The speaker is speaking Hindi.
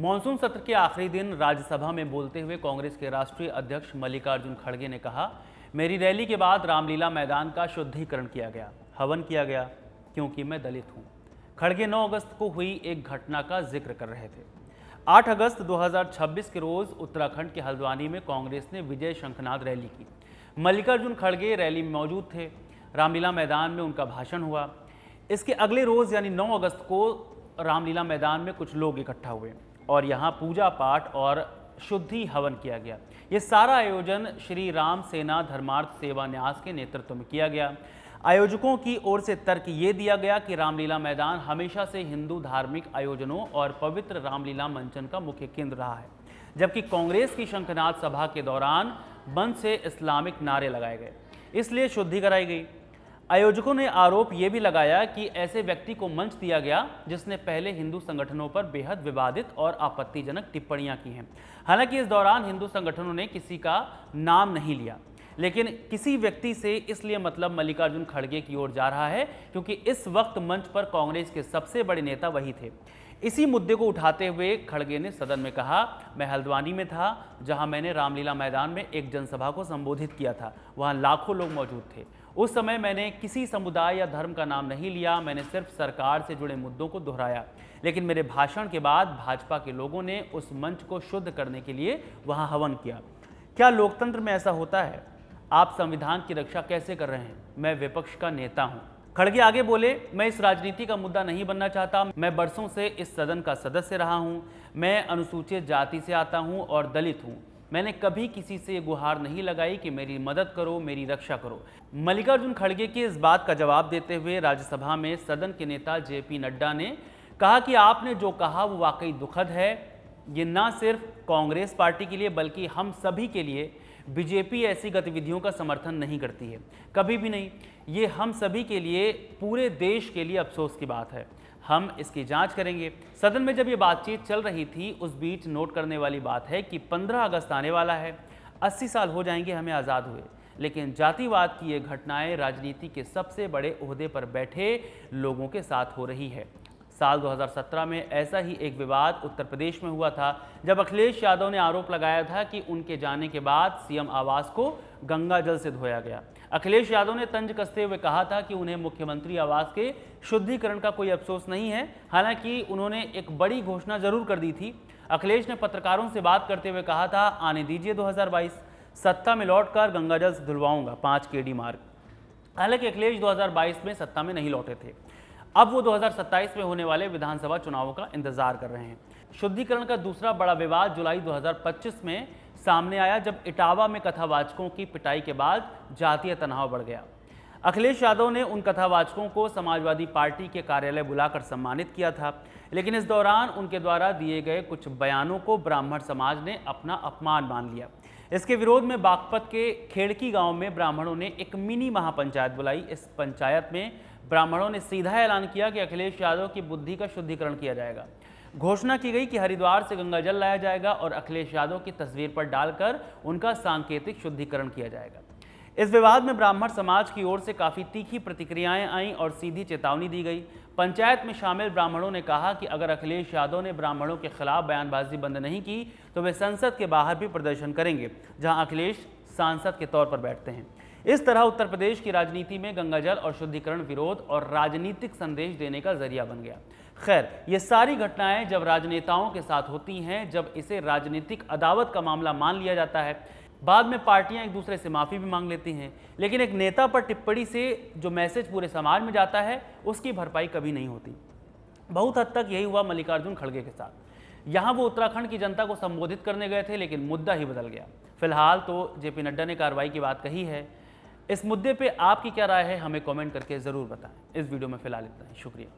मॉनसून सत्र के आखिरी दिन राज्यसभा में बोलते हुए कांग्रेस के राष्ट्रीय अध्यक्ष मल्लिकार्जुन खड़गे ने कहा, मेरी रैली के बाद रामलीला मैदान का शुद्धिकरण किया गया, हवन किया गया, क्योंकि मैं दलित हूं। खड़गे 9 अगस्त को हुई एक घटना का जिक्र कर रहे थे। 8 अगस्त 2026 के रोज उत्तराखंड के हल्द्वानी में कांग्रेस ने विजय शंखनाद रैली की। मल्लिकार्जुन खड़गे रैली में मौजूद थे। रामलीला मैदान में उनका भाषण हुआ। इसके अगले रोज यानी 9 अगस्त को रामलीला मैदान में कुछ लोग इकट्ठा हुए और यहाँ पूजा पाठ और शुद्धि हवन किया गया। ये सारा आयोजन श्री राम सेना धर्मार्थ सेवा न्यास के नेतृत्व में किया गया। आयोजकों की ओर से तर्क ये दिया गया कि रामलीला मैदान हमेशा से हिंदू धार्मिक आयोजनों और पवित्र रामलीला मंचन का मुख्य केंद्र रहा है, जबकि कांग्रेस की शंखनाद सभा के दौरान मंच से इस्लामिक नारे लगाए गए, इसलिए शुद्धि कराई गई। आयोजकों ने आरोप यह भी लगाया कि ऐसे व्यक्ति को मंच दिया गया जिसने पहले हिंदू संगठनों पर बेहद विवादित और आपत्तिजनक टिप्पणियां की हैं। हालांकि इस दौरान हिंदू संगठनों ने किसी का नाम नहीं लिया, लेकिन किसी व्यक्ति से इसलिए मतलब मल्लिकार्जुन खड़गे की ओर जा रहा है क्योंकि इस वक्त मंच पर कांग्रेस के सबसे बड़े नेता वही थे। इसी मुद्दे को उठाते हुए खड़गे ने सदन में कहा, मैं हल्द्वानी में था जहां मैंने रामलीला मैदान में एक जनसभा को संबोधित किया था। वहां लाखों लोग मौजूद थे। उस समय मैंने किसी समुदाय या धर्म का नाम नहीं लिया, मैंने सिर्फ सरकार से जुड़े मुद्दों को दोहराया। लेकिन मेरे भाषण के बाद भाजपा के लोगों ने उस मंच को शुद्ध करने के लिए वहां हवन किया। क्या लोकतंत्र में ऐसा होता है? आप संविधान की रक्षा कैसे कर रहे हैं? मैं विपक्ष का नेता हूं। खड़गे आगे बोले, मैं इस राजनीति का मुद्दा नहीं बनना चाहता। मैं बरसों से इस सदन का सदस्य रहा हूं। मैं अनुसूचित जाति से आता हूं और दलित हूं। मैंने कभी किसी से ये गुहार नहीं लगाई कि मेरी मदद करो, मेरी रक्षा करो। मल्लिकार्जुन खड़गे की इस बात का जवाब देते हुए राज्यसभा में सदन के नेता जेपी नड्डा ने कहा कि आपने जो कहा वो वाकई दुखद है। ये ना सिर्फ कांग्रेस पार्टी के लिए बल्कि हम सभी के लिए। बीजेपी ऐसी गतिविधियों का समर्थन नहीं करती है, कभी भी नहीं। ये हम सभी के लिए, पूरे देश के लिए अफसोस की बात है। हम इसकी जांच करेंगे। सदन में जब ये बातचीत चल रही थी उस बीच नोट करने वाली बात है कि 15 अगस्त आने वाला है। 80 साल हो जाएंगे हमें आज़ाद हुए, लेकिन जातिवाद की ये घटनाएं राजनीति के सबसे बड़े ओहदे पर बैठे लोगों के साथ हो रही है। साल 2017 में ऐसा ही एक विवाद उत्तर प्रदेश में हुआ था, जब अखिलेश यादव ने आरोप लगाया था कि उनके जाने के बाद सीएम आवास को गंगा जल से धोया गया। अखिलेश यादव ने तंज कसते हुए कहा था कि उन्हें मुख्यमंत्री आवास के शुद्धिकरण का कोई अफसोस नहीं है। हालांकि उन्होंने एक बड़ी घोषणा जरूर कर दी थी। अखिलेश ने पत्रकारों से बात करते हुए कहा था, आने दीजिए 2022, सत्ता में लौटकर गंगा जल से धुलवाऊंगा 5 केडी मार्ग। हालांकि अखिलेश 2022 में सत्ता में नहीं लौटे थे। अब वो 2027 में होने वाले विधानसभा चुनावों का इंतजार कर रहे हैं। शुद्धिकरण का दूसरा बड़ा विवाद जुलाई 2025 में सामने आया, जब इटावा में कथावाचकों की पिटाई के बाद जातीय तनाव बढ़ गया। अखिलेश यादव ने उन कथावाचकों को समाजवादी पार्टी के कार्यालय बुलाकर सम्मानित किया था, लेकिन इस दौरान उनके द्वारा दिए गए कुछ बयानों को ब्राह्मण समाज ने अपना अपमान मान लिया। इसके विरोध में बागपत के खेड़की गांव में ब्राह्मणों ने एक मिनी महापंचायत बुलाई। इस पंचायत में ब्राह्मणों ने सीधा ऐलान किया कि अखिलेश यादव की बुद्धि का शुद्धिकरण किया जाएगा। घोषणा की गई कि हरिद्वार से गंगा जल लाया जाएगा और अखिलेश यादव की तस्वीर पर डालकर उनका सांकेतिक शुद्धिकरण किया जाएगा। इस विवाद में ब्राह्मण समाज की ओर से काफी तीखी प्रतिक्रियाएं आईं और सीधी चेतावनी दी गई। पंचायत में शामिल ब्राह्मणों ने कहा कि अगर अखिलेश यादव ने ब्राह्मणों के खिलाफ बयानबाजी बंद नहीं की तो वे संसद के बाहर भी प्रदर्शन करेंगे, जहां अखिलेश सांसद के तौर पर बैठते हैं। इस तरह उत्तर प्रदेश की राजनीति में गंगा जल और शुद्धिकरण विरोध और राजनीतिक संदेश देने का जरिया बन गया। खैर, ये सारी घटनाएं जब राजनेताओं के साथ होती हैं, जब इसे राजनीतिक अदावत का मामला मान लिया जाता है, बाद में पार्टियां एक दूसरे से माफी भी मांग लेती हैं, लेकिन एक नेता पर टिप्पणी से जो मैसेज पूरे समाज में जाता है उसकी भरपाई कभी नहीं होती। बहुत हद तक यही हुआ मल्लिकार्जुन खड़गे के साथ। यहाँ वो उत्तराखंड की जनता को संबोधित करने गए थे, लेकिन मुद्दा ही बदल गया। फिलहाल तो जेपी नड्डा ने कार्रवाई की बात कही है। इस मुद्दे पे आपकी क्या राय है, हमें कमेंट करके जरूर बताएं। इस वीडियो में फिलहाल इतना ही। शुक्रिया।